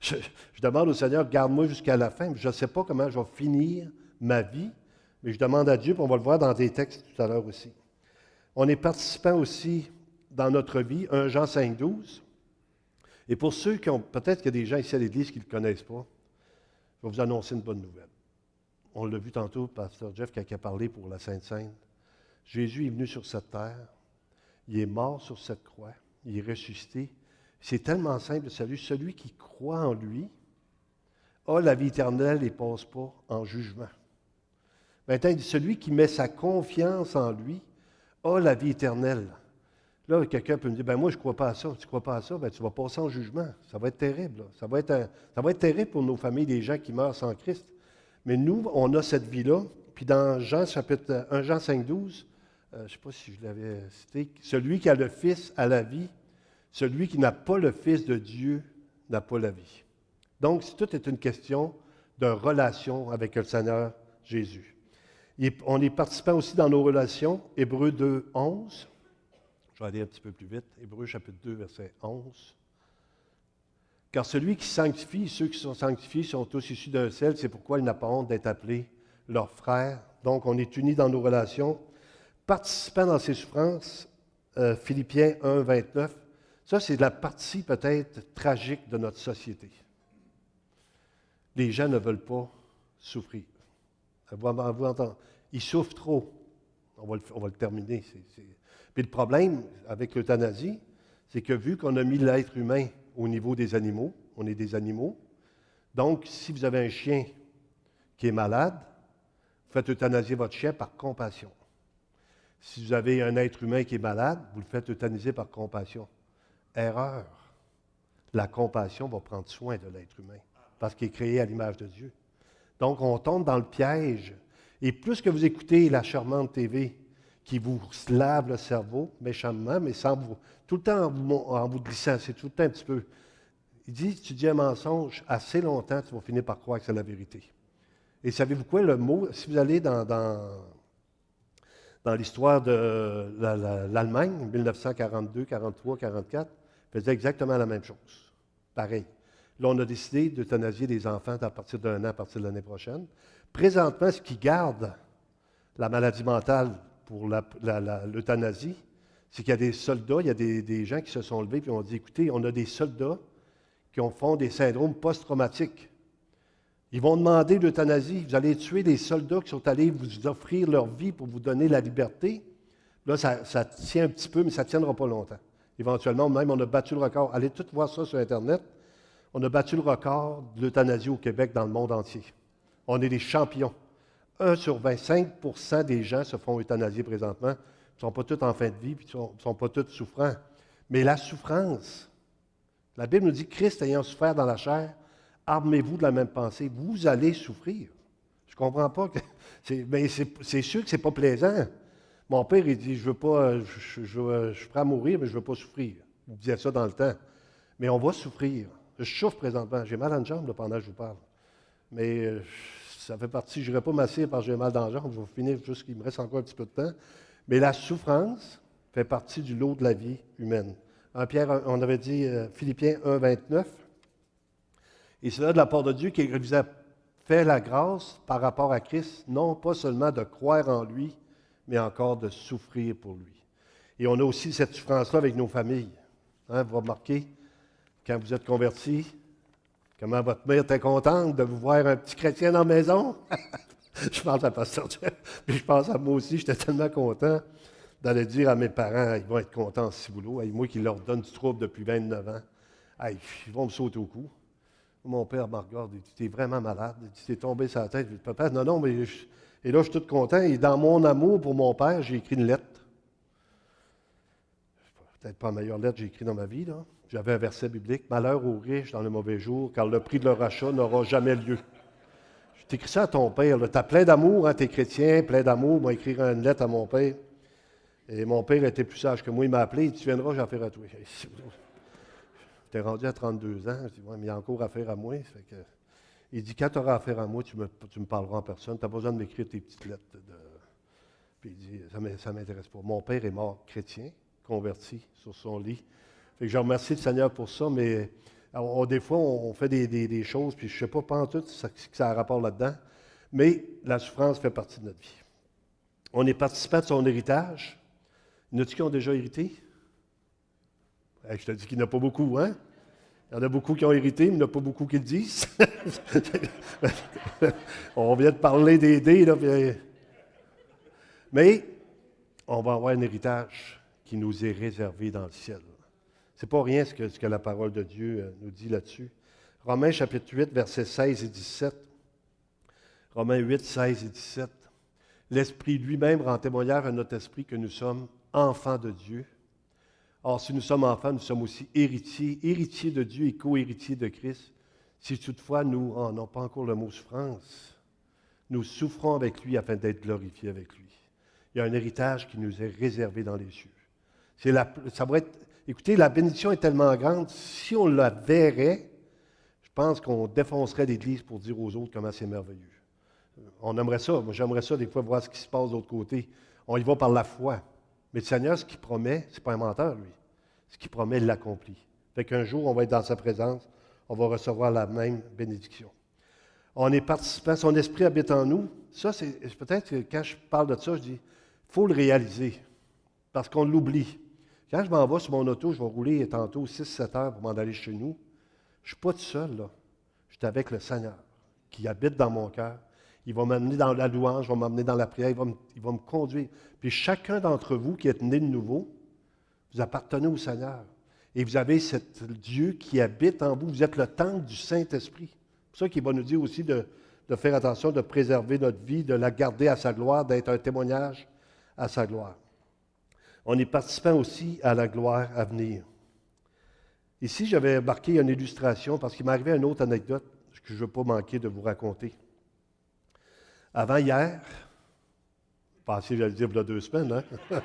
je demande au Seigneur, garde-moi jusqu'à la fin. Je ne sais pas comment je vais finir ma vie, mais je demande à Dieu, puis on va le voir dans des textes tout à l'heure aussi. On est participant aussi dans notre vie, 1 Jean 5, 12. Et pour ceux qui ont, peut-être qu'il y a des gens ici à l'Église qui ne le connaissent pas, je vais vous annoncer une bonne nouvelle. On l'a vu tantôt, Pasteur Jeff, quand il a parlé pour la Sainte Seine. Jésus est venu sur cette terre, il est mort sur cette croix, il est ressuscité. C'est tellement simple le salut. Celui qui croit en lui a la vie éternelle et ne passe pas en jugement. Maintenant, il dit, celui qui met sa confiance en lui a la vie éternelle. Là, quelqu'un peut me dire, moi, je ne crois pas à ça. Tu ne crois pas à ça, tu vas passer en jugement. Ça va être terrible. Là. Ça va être terrible pour nos familles, des gens qui meurent sans Christ. Mais nous, on a cette vie-là. Puis dans 1 Jean 5, 12, je ne sais pas si je l'avais cité, celui qui a le Fils a la vie, celui qui n'a pas le Fils de Dieu n'a pas la vie. Donc, tout est une question de relation avec le Seigneur Jésus. On est participant aussi dans nos relations. Hébreux 2, 11. Je vais aller un petit peu plus vite. Hébreux chapitre 2, verset 11. Car celui qui sanctifie, ceux qui sont sanctifiés sont tous issus d'un seul, c'est pourquoi il n'a pas honte d'être appelé leur frère. Donc, on est unis dans nos relations. Participant dans ses souffrances, Philippiens 1, 29. Ça, c'est la partie peut-être tragique de notre société. Les gens ne veulent pas souffrir. Ils souffrent trop. On va le terminer. Puis le problème avec l'euthanasie, c'est que vu qu'on a mis l'être humain au niveau des animaux, on est des animaux, donc si vous avez un chien qui est malade, vous faites euthanasier votre chien par compassion. Si vous avez un être humain qui est malade, vous le faites euthanasier par compassion. Erreur. La compassion va prendre soin de l'être humain parce qu'il est créé à l'image de Dieu. Donc, on tombe dans le piège. Et plus que vous écoutez la charmante TV qui vous lave le cerveau méchamment, mais sans vous, tout le temps en vous glissant, c'est tout le temps un petit peu. Il dit, si tu dis un mensonge assez longtemps, tu vas finir par croire que c'est la vérité. Et savez-vous quoi, le mot, si vous allez dans l'histoire de l'Allemagne, 1942, 43, 44, faisait exactement la même chose. Pareil. Là, on a décidé d'euthanasier les enfants à partir d'un an, à partir de l'année prochaine. Présentement, ce qui garde la maladie mentale pour l'euthanasie, c'est qu'il y a des soldats, il y a des gens qui se sont levés et ont dit, écoutez, on a des soldats qui font des syndromes post-traumatiques. Ils vont demander l'euthanasie. Vous allez tuer des soldats qui sont allés vous offrir leur vie pour vous donner la liberté. Là, ça tient un petit peu, mais ça ne tiendra pas longtemps. Éventuellement, même, on a battu le record. Allez tout voir ça sur Internet. On a battu le record de l'euthanasie au Québec dans le monde entier. On est des champions. 1 sur 25% des gens se font euthanasier présentement. Ils ne sont pas tous en fin de vie, puis ils ne sont pas tous souffrants. Mais la souffrance, la Bible nous dit, Christ ayant souffert dans la chair, armez-vous de la même pensée. Vous allez souffrir. Je ne comprends pas. Mais c'est sûr que ce n'est pas plaisant. Mon père, il dit, je suis prêt à mourir, mais je ne veux pas souffrir. Il disait ça dans le temps. Mais on va souffrir. Je souffre présentement. J'ai mal à une jambe là, pendant que je vous parle. Mais ça fait partie, je n'irai pas m'asseoir parce que j'ai mal dans la jambe. Je vais finir juste qu'il me reste encore un petit peu de temps. Mais la souffrance fait partie du lot de la vie humaine. En Pierre, on avait dit Philippiens 1, 29. Et c'est là de la part de Dieu qui vous a fait la grâce par rapport à Christ, non pas seulement de croire en lui, mais encore de souffrir pour lui. Et on a aussi cette souffrance-là avec nos familles. Hein, vous remarquez, quand vous êtes convertis, comment votre mère était contente de vous voir un petit chrétien dans la maison. Je pense à Pasteur Jeff, puis je pense à moi aussi, j'étais tellement content d'aller dire à mes parents, ils vont être contents en Ciboulot. Moi qui leur donne du trouble depuis 29 ans, ils vont me sauter au cou. Mon père me regarde, il dit, t'es vraiment malade. Il dit, t'es tombé sur la tête. Je dis, papa, non, mais... Et là, je suis tout content. Et dans mon amour pour mon père, j'ai écrit une lettre. Peut-être pas la meilleure lettre que j'ai écrite dans ma vie, là. J'avais un verset biblique. Malheur aux riches dans le mauvais jour, car le prix de leur rachat n'aura jamais lieu. Je t'écris ça à ton père. Tu as plein d'amour, hein, t'es chrétien, plein d'amour. Moi, écrire une lettre à mon père. Et mon père était plus sage que moi. Il m'a appelé, il dit, tu viendras, j'en ferai à toi. J'étais rendu à 32 ans. Je dis, ouais, mais il y a encore affaire à moi. Fait que, il dit, quand tu auras affaire à moi, tu me parleras en personne. Tu n'as pas besoin de m'écrire tes petites lettres. Puis il dit, ça ne m'intéresse pas. Mon père est mort chrétien, converti sur son lit. Fait que je remercie le Seigneur pour ça, mais des fois, on fait des choses, puis je ne sais pas en tout ce que ça a rapport là-dedans, mais la souffrance fait partie de notre vie. On est participant de son héritage. Il y en a-tu qui ont déjà hérité? Je te dis qu'il n'y en a pas beaucoup, hein? Il y en a beaucoup qui ont hérité, mais il n'y en a pas beaucoup qui le disent. On vient de parler des dés, là. Mais on va avoir un héritage qui nous est réservé dans le ciel. Ce n'est pas rien ce que la parole de Dieu nous dit là-dessus. Romains chapitre 8, versets 16 et 17. Romains 8, 16 et 17. L'Esprit lui-même rend témoignage à notre esprit que nous sommes enfants de Dieu. Or, si nous sommes enfants, nous sommes aussi héritiers, héritiers de Dieu et co-héritiers de Christ. Si toutefois nous, non pas encore le mot souffrance, nous souffrons avec lui afin d'être glorifiés avec lui. Il y a un héritage qui nous est réservé dans les cieux. Ça va être, écoutez, la bénédiction est tellement grande, si on la verrait, je pense qu'on défoncerait l'Église pour dire aux autres comment c'est merveilleux. On aimerait ça. Moi, j'aimerais ça des fois voir ce qui se passe de l'autre côté. On y va par la foi. Mais le Seigneur, ce qu'il promet, ce n'est pas un menteur, lui. Ce qu'il promet, il l'accomplit. Fait qu'un jour, on va être dans sa présence, on va recevoir la même bénédiction. On est participant, son esprit habite en nous. Ça, c'est peut-être que quand je parle de ça, je dis, il faut le réaliser, parce qu'on l'oublie. Quand je m'en vais sur mon auto, je vais rouler tantôt 6-7 heures pour m'en aller chez nous. Je ne suis pas tout seul, là. Je suis avec le Seigneur, qui habite dans mon cœur. Il va m'amener dans la louange, il va m'amener dans la prière, il va me conduire. Puis chacun d'entre vous qui êtes né de nouveau, vous appartenez au Seigneur. Et vous avez ce Dieu qui habite en vous. Vous êtes le temple du Saint-Esprit. C'est pour ça qu'il va nous dire aussi de faire attention, de préserver notre vie, de la garder à sa gloire, d'être un témoignage à sa gloire. On est participant aussi à la gloire à venir. Ici, j'avais marqué une illustration parce qu'il m'est arrivé une autre anecdote que je ne veux pas manquer de vous raconter. Avant hier, je pensais que j'allais dire il y a 2 semaines, hein?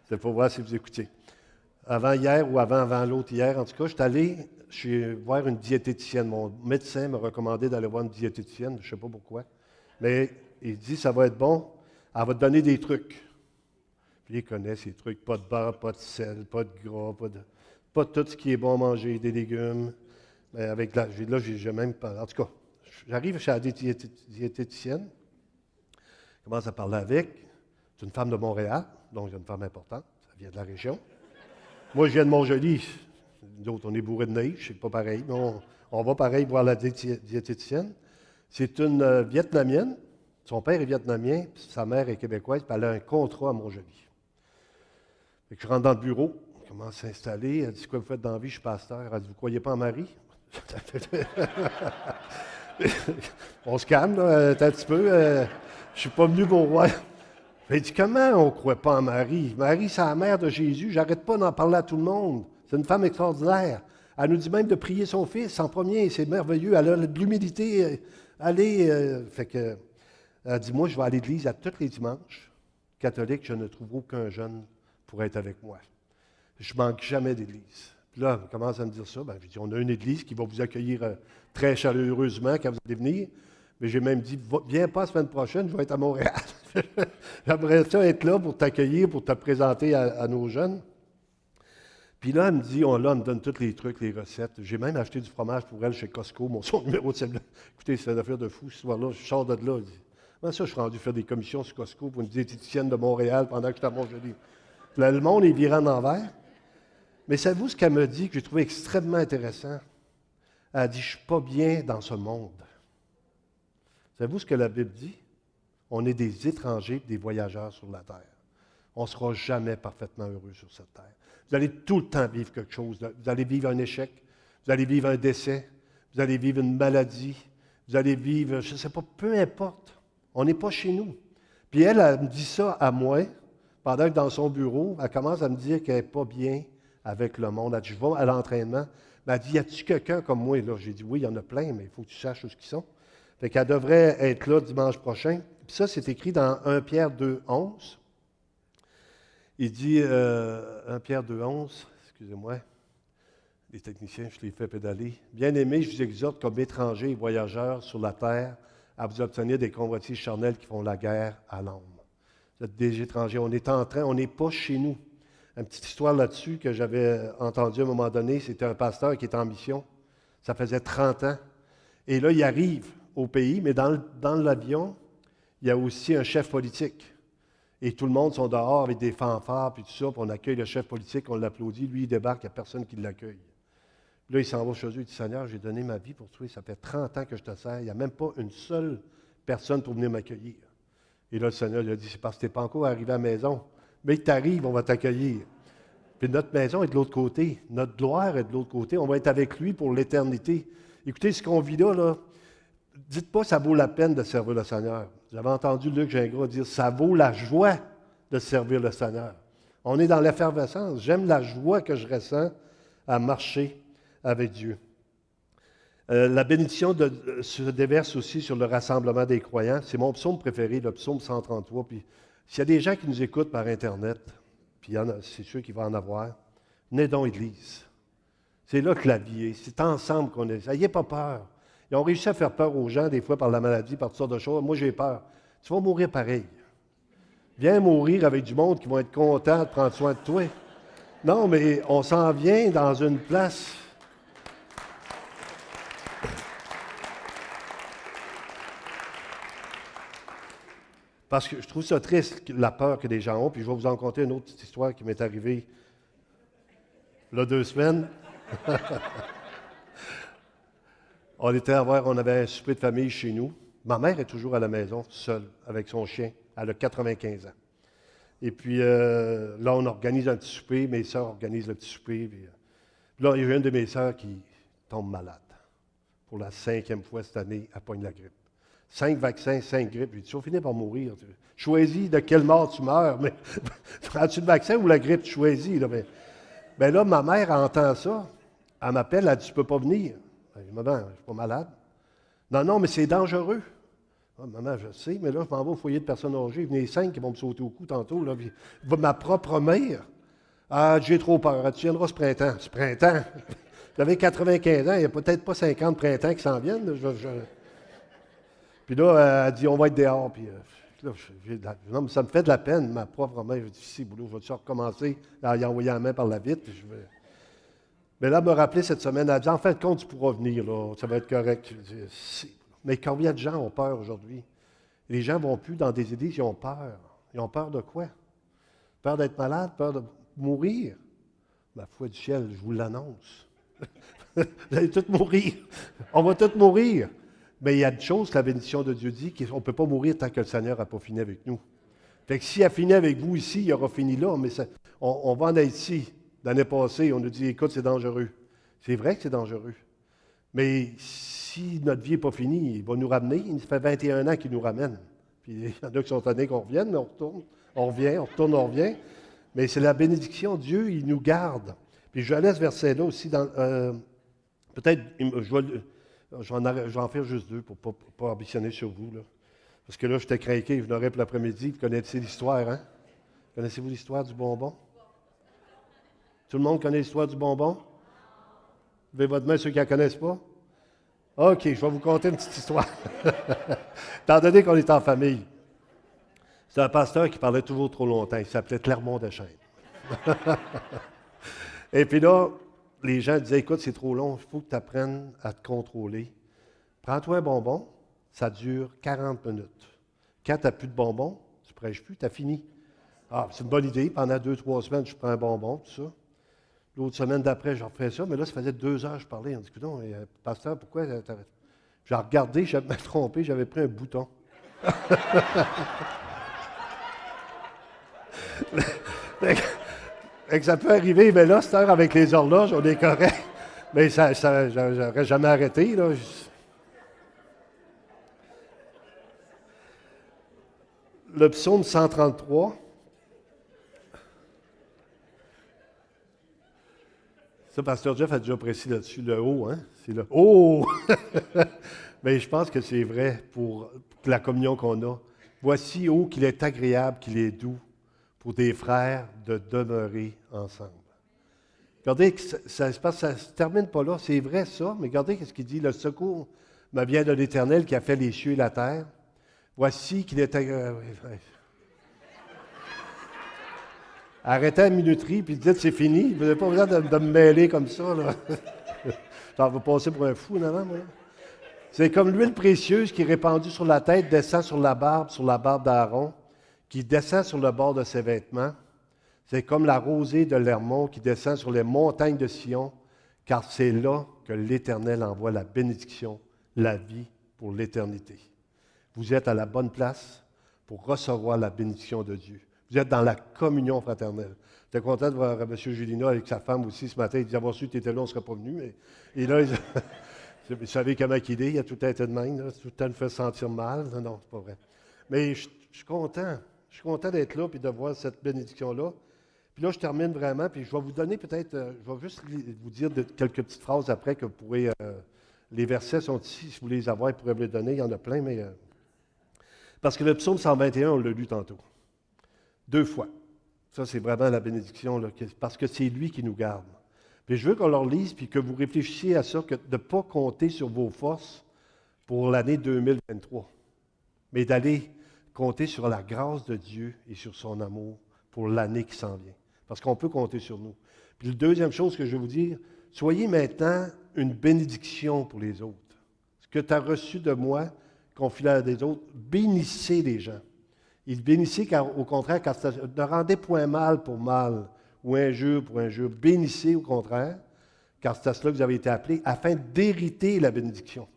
C'est pour voir si vous écoutez. Avant hier ou avant l'autre hier, en tout cas, je suis allé voir une diététicienne. Mon médecin m'a recommandé d'aller voir une diététicienne, je ne sais pas pourquoi. Mais il dit, ça va être bon, elle va te donner des trucs. Puis il connaît ces trucs, pas de beurre, pas de sel, pas de gras, pas de tout ce qui est bon à manger, des légumes. Mais avec j'ai même pas. En tout cas, j'arrive chez la diététicienne, je commence à parler avec. C'est une femme de Montréal, donc c'est une femme importante, ça vient de la région. Moi, je viens de Montjoli. Nous autres, on est bourrés de neige, c'est pas pareil. Mais on va pareil voir la diététicienne. C'est une Vietnamienne. Son père est vietnamien, puis sa mère est québécoise, puis elle a un contrat à Montjoli. Fait que je rentre dans le bureau, on commence à s'installer. Elle dit, quoi vous faites dans la vie? Je suis pasteur. Elle dit, vous ne croyez pas en Marie? On se calme, là, un petit peu. Je ne suis pas venu pour voir. Elle dit, comment on ne croit pas en Marie? Marie, c'est la mère de Jésus. J'arrête pas d'en parler à tout le monde. C'est une femme extraordinaire. Elle nous dit même de prier son fils en premier. C'est merveilleux. Elle a de l'humilité. Fait que, elle dit, moi, je vais à l'église à tous les dimanches. Catholique, je ne trouve aucun jeune pour être avec moi. Je ne manque jamais d'église. Puis là, on commence à me dire ça. Je dis, on a une église qui va vous accueillir très chaleureusement quand vous allez venir. Mais j'ai même dit, viens pas la semaine prochaine, je vais être à Montréal. J'aimerais ça être là pour t'accueillir, pour te présenter à nos jeunes. Puis là, elle me dit, elle me donne tous les trucs, les recettes. J'ai même acheté du fromage pour elle chez Costco, son numéro de cellulaire. Écoutez, c'est une affaire de fou, ce soir-là. Je sors de là. Je dis, comment ça, je suis rendu faire des commissions sur Costco pour une diététicienne de Montréal pendant que j'étais à Montjoli. Là, le monde est viré en envers. Mais savez-vous ce qu'elle me dit que j'ai trouvé extrêmement intéressant? Elle a dit, je ne suis pas bien dans ce monde. Savez-vous ce que la Bible dit? On est des étrangers, des voyageurs sur la terre. On ne sera jamais parfaitement heureux sur cette terre. Vous allez tout le temps vivre quelque chose. Vous allez vivre un échec, vous allez vivre un décès, vous allez vivre une maladie, vous allez vivre, je ne sais pas, peu importe. On n'est pas chez nous. Puis elle me dit ça à moi, pendant que dans son bureau, elle commence à me dire qu'elle n'est pas bien avec le monde. Elle dit, je vais à l'entraînement. Mais elle dit, y a-t-il quelqu'un comme moi? Là, j'ai dit, oui, il y en a plein, mais il faut que tu saches où ils sont. Fait qu'elle devrait être là dimanche prochain. Puis ça, c'est écrit dans 1 Pierre 2,11. Il dit, 1 Pierre 2,11, excusez-moi, les techniciens, je les fais pédaler. Bien-aimés, je vous exhorte comme étrangers et voyageurs sur la terre à vous obtenir des convoitises charnelles qui font la guerre à l'âme. Vous êtes des étrangers. On n'est pas chez nous. Une petite histoire là-dessus que j'avais entendue à un moment donné, c'était un pasteur qui était en mission. Ça faisait 30 ans. Et là, il arrive au pays, mais dans l'avion, il y a aussi un chef politique. Et tout le monde sont dehors avec des fanfares, puis tout ça, puis on accueille le chef politique, on l'applaudit. Lui, il débarque, il n'y a personne qui l'accueille. Là, il s'en va chez eux, il dit, Seigneur, j'ai donné ma vie pour toi, ça fait 30 ans que je te sers, il n'y a même pas une seule personne pour venir m'accueillir. Et là, le Seigneur lui a dit, c'est parce que tu n'es pas encore arrivé à la maison. Mais tu arrives, on va t'accueillir. Puis notre maison est de l'autre côté, notre gloire est de l'autre côté, on va être avec lui pour l'éternité. Écoutez, ce qu'on vit là, dites pas ça vaut la peine de servir le Seigneur. J'avais entendu Luc Gingras dire, ça vaut la joie de servir le Seigneur. On est dans l'effervescence. J'aime la joie que je ressens à marcher avec Dieu. La bénédiction se déverse aussi sur le rassemblement des croyants. C'est mon psaume préféré, le psaume 133. Puis S'il y a des gens qui nous écoutent par Internet, puis c'est sûr qu'il va en avoir, venez donc Église. C'est là que la vie est. C'est ensemble qu'on est. N'ayez pas peur. Ils ont réussi à faire peur aux gens, des fois par la maladie, par toutes sortes de choses. Moi, j'ai peur. Tu vas mourir pareil. Viens mourir avec du monde qui vont être contents de prendre soin de toi. Non, mais on s'en vient dans une place. Parce que je trouve ça triste, la peur que les gens ont. Puis je vais vous en conter une autre petite histoire qui m'est arrivée il y a 2 semaines. On avait un souper de famille chez nous. Ma mère est toujours à la maison, seule, avec son chien. Elle a 95 ans. Et puis là, on organise un petit souper. Mes sœurs organisent le petit souper. Puis là, il y a une de mes sœurs qui tombe malade. Pour la 5e fois cette année, elle pogne la grippe. 5 vaccins, 5 grippes. J'ai dit, tu vas finir par mourir. Choisis de quelle mort tu meurs. Mais prends-tu le vaccin ou la grippe? Tu choisis. Là, mais là, ma mère entend ça. Elle m'appelle, elle dit, tu ne peux pas venir. Je dis, maman, je ne suis pas malade. Non, non, mais c'est dangereux. Ah, maman, je sais, mais là, je m'en vais au foyer de personnes âgées. Il y en a 5 qui vont me sauter au cou tantôt. Là, puis, ma propre mère. Ah, j'ai trop peur. Tu viendras ce printemps. Ce printemps? J'avais 95 ans, il n'y a peut-être pas 50 printemps qui s'en viennent. Puis là, elle dit, on va être dehors. Puis là, non, mais ça me fait de la peine, ma propre mère. Je dis, si, boulot, je vais-tu recommencer à y envoyer la main par la vitre? Mais là, elle me rappelait cette semaine, elle dit, en fin de compte, tu pourras venir, là, ça va être correct. Je dis, si. Mais combien de gens ont peur aujourd'hui? Les gens ne vont plus dans des églises, ils ont peur. Ils ont peur de quoi? Peur d'être malade, peur de mourir. La foi du ciel, je vous l'annonce. Vous allez tous mourir. On va tous mourir. Mais il y a une chose que la bénédiction de Dieu dit, qu'on ne peut pas mourir tant que le Seigneur n'a pas fini avec nous. Fait que s'il a fini avec vous ici, il aura fini là, mais on va en Haïti. L'année passée, on nous dit, écoute, c'est dangereux. C'est vrai que c'est dangereux. Mais si notre vie n'est pas finie, il va nous ramener. Il fait 21 ans qu'il nous ramène. Puis il y en a qui sont tannés qu'on revienne, mais on retourne, on revient, on retourne, on revient. Mais c'est la bénédiction. Dieu, il nous garde. Puis je laisse ce verset-là aussi dans... peut-être, je vais en faire juste 2 pour ne pas ambitionner sur vous. Là. Parce que là, j'étais craqué, je n'aurais pour l'après-midi. Vous connaissez l'histoire, hein? Connaissez-vous l'histoire du bonbon? Tout le monde connaît l'histoire du bonbon? Levez votre main, ceux qui ne la connaissent pas. OK, je vais vous conter une petite histoire. Étant donné qu'on est en famille, c'est un pasteur qui parlait toujours trop longtemps. Il s'appelait Clermont de Chêne. Et puis là, les gens disaient, écoute, c'est trop long, il faut que tu apprennes à te contrôler. Prends-toi un bonbon, ça dure 40 minutes. Quand tu n'as plus de bonbons, tu ne prêches plus, tu as fini. Ah, c'est une bonne idée. Pendant 2-3 semaines, je prends un bonbon, tout ça. L'autre semaine d'après, je refais ça, mais là, ça faisait 2 heures que je parlais. On dit, écoute, pasteur, pourquoi t'arrêtes? J'ai regardé, j'avais trompé, j'avais pris un bouton. Et que ça peut arriver, mais là, cette heure avec les horloges, on est correct. Mais ça j'aurais jamais arrêté. Là. Le psaume 133. Ça, Pasteur Jeff a déjà précis là-dessus, le haut, hein? C'est le haut! Mais je pense que c'est vrai pour la communion qu'on a. Voici, ô, qu'il est agréable, qu'il est doux pour des frères de demeurer ensemble. Regardez, ça ne se termine pas là, c'est vrai ça, mais regardez ce qu'il dit, le secours me vient de l'Éternel qui a fait les cieux et la terre. Voici qu'il est agréable. Arrêtez la minuterie, puis dites c'est fini. Vous n'avez pas besoin de me mêler comme ça. Là. Ça va passer pour un fou, non, moi. C'est comme l'huile précieuse qui est répandue sur la tête, descend sur la barbe d'Aaron, qui descend sur le bord de ses vêtements. C'est comme la rosée de l'Hermon qui descend sur les montagnes de Sion, car c'est là que l'Éternel envoie la bénédiction, la vie pour l'éternité. Vous êtes à la bonne place pour recevoir la bénédiction de Dieu. Vous êtes dans la communion fraternelle. J'étais content de voir M. Julina avec sa femme aussi ce matin. Il disait, avoir su que tu étais là, on ne serait pas venu. Et là, vous savez comment il est, il a tout le temps été de même. Là. Tout le temps nous fait sentir mal. Non, non, c'est pas vrai. Mais je suis content. Je suis content d'être là et de voir cette bénédiction-là. Puis là, je termine vraiment. Puis je vais vous donner peut-être, je vais juste vous dire quelques petites phrases après que vous pourrez. Les versets sont ici. Si vous voulez les avoir, vous pourrez me les donner. Il y en a plein, mais. Parce que le psaume 121, on l'a lu tantôt. 2 fois. Ça, c'est vraiment la bénédiction, là, parce que c'est lui qui nous garde. Puis je veux qu'on leur lise, puis que vous réfléchissiez à ça, que de ne pas compter sur vos forces pour l'année 2023, mais d'aller compter sur la grâce de Dieu et sur son amour pour l'année qui s'en vient. Parce qu'on peut compter sur nous. Puis la deuxième chose que je vais vous dire, soyez maintenant une bénédiction pour les autres. Ce que tu as reçu de moi, confie-le à des autres, bénissez les gens. Il bénissez, car au contraire, car ça, ne rendez point mal pour mal, ou injure pour injure. Bénissez au contraire, car c'est à cela que vous avez été appelés, afin d'hériter la bénédiction.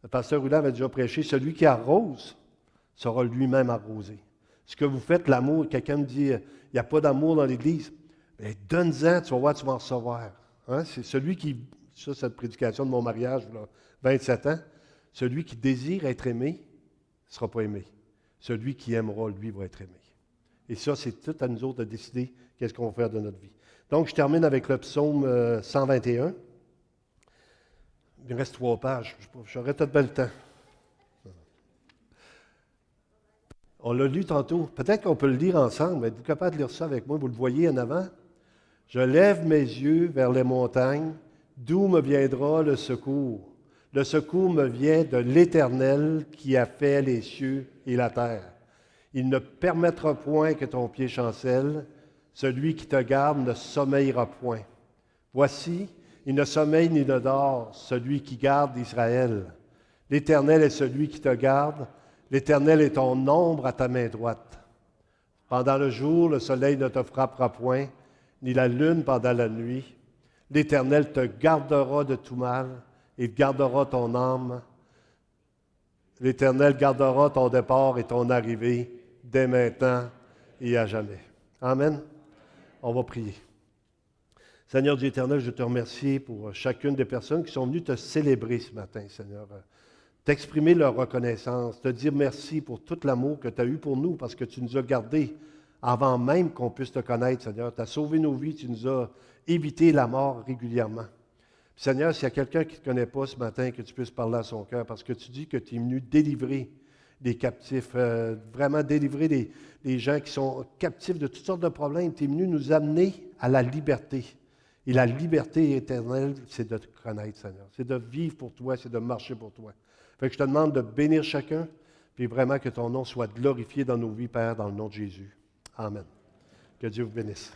Le pasteur Hulin avait déjà prêché, celui qui arrose sera lui-même arrosé. Ce que vous faites, l'amour, quelqu'un me dit, il n'y a pas d'amour dans l'Église. Bien, donne-en, tu vas voir, tu vas en recevoir. Hein? C'est celui qui, ça, cette prédication de mon mariage, là, 27 ans, celui qui désire être aimé ne sera pas aimé. Celui qui aimera, lui, va être aimé. Et ça, c'est tout à nous autres de décider qu'est-ce qu'on va faire de notre vie. Donc, je termine avec le psaume 121. Il me reste 3 pages. J'aurais tout de le temps. On l'a lu tantôt. Peut-être qu'on peut le lire ensemble. Êtes-vous capable de lire ça avec moi? Vous le voyez en avant? Je lève mes yeux vers les montagnes. D'où me viendra le secours? Le secours me vient de l'Éternel qui a fait les cieux et la terre. Il ne permettra point que ton pied chancelle. Celui qui te garde ne sommeillera point. Voici, il ne sommeille ni ne dort, celui qui garde Israël. L'Éternel est celui qui te garde. L'Éternel est ton ombre à ta main droite. Pendant le jour, le soleil ne te frappera point, ni la lune pendant la nuit. L'Éternel te gardera de tout mal. Il gardera ton âme. L'Éternel gardera ton départ et ton arrivée dès maintenant et à jamais. Amen. On va prier. Seigneur Dieu éternel, je te remercie pour chacune des personnes qui sont venues te célébrer ce matin, Seigneur. T'exprimer leur reconnaissance, te dire merci pour tout l'amour que tu as eu pour nous parce que tu nous as gardés avant même qu'on puisse te connaître, Seigneur. Tu as sauvé nos vies, tu nous as évité la mort régulièrement. Seigneur, s'il y a quelqu'un qui ne te connaît pas ce matin, que tu puisses parler à son cœur, parce que tu dis que tu es venu délivrer des captifs, vraiment délivrer des gens qui sont captifs de toutes sortes de problèmes. Tu es venu nous amener à la liberté. Et la liberté éternelle, c'est de te connaître, Seigneur. C'est de vivre pour toi, c'est de marcher pour toi. Fait que je te demande de bénir chacun, puis vraiment que ton nom soit glorifié dans nos vies, Père, dans le nom de Jésus. Amen. Que Dieu vous bénisse.